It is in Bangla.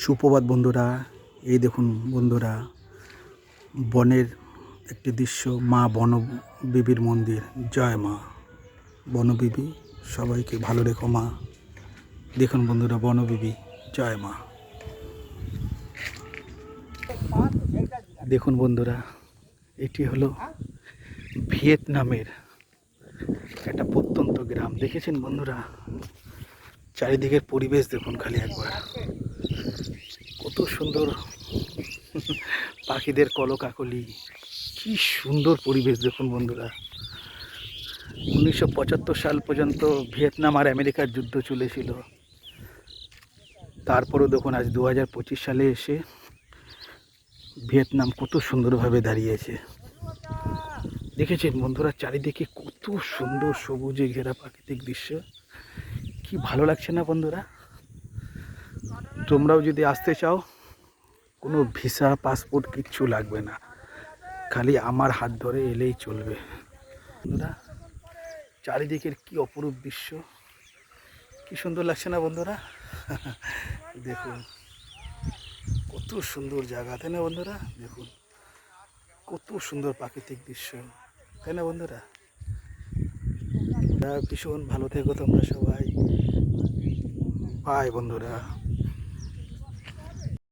সুপ্রভাত বন্ধুরা। এই দেখুন বন্ধুরা, বনের একটি দৃশ্য, মা বনবিবির মন্দির। জয় মা বনবিবি, সবাইকে ভালো রেখো মা। দেখুন বন্ধুরা, বনবিবি জয় মা। দেখুন বন্ধুরা, এটি হলো ভিয়েতনামের একটা প্রত্যন্ত গ্রাম। দেখেছেন বন্ধুরা, চারিদিকের পরিবেশ দেখুন খালি একবার, কত সুন্দর পাখিদের কলকাকলি, কি সুন্দর পরিবেশ দেখুন বন্ধুরা। 1975 সাল পর্যন্ত ভিয়েতনাম আর আমেরিকার যুদ্ধ চলেছিল। তারপরেও দেখুন আজ 2025 সালে এসে ভিয়েতনাম কত সুন্দরভাবে দাঁড়িয়েছে। দেখেছেন বন্ধুরা, চারিদিকে কত সুন্দর সবুজে ঘেরা প্রাকৃতিক দৃশ্য, কি ভালো লাগছে না বন্ধুরা? তোমরাও যদি আসতে চাও, কোনো ভিসা পাসপোর্ট কিচ্ছু লাগবে না, খালি আমার হাত ধরে এলেই চলবে। বন্ধুরা, চারিদিকের কি অপরূপ দৃশ্য, কি সুন্দর লাগছে না বন্ধুরা? দেখুন কত সুন্দর জায়গা, তাই না বন্ধুরা? দেখুন কত সুন্দর প্রাকৃতিক দৃশ্য, তাই না বন্ধুরা? ভীষণ ভালো থেকো তোমরা সবাই। বাই বন্ধুরা।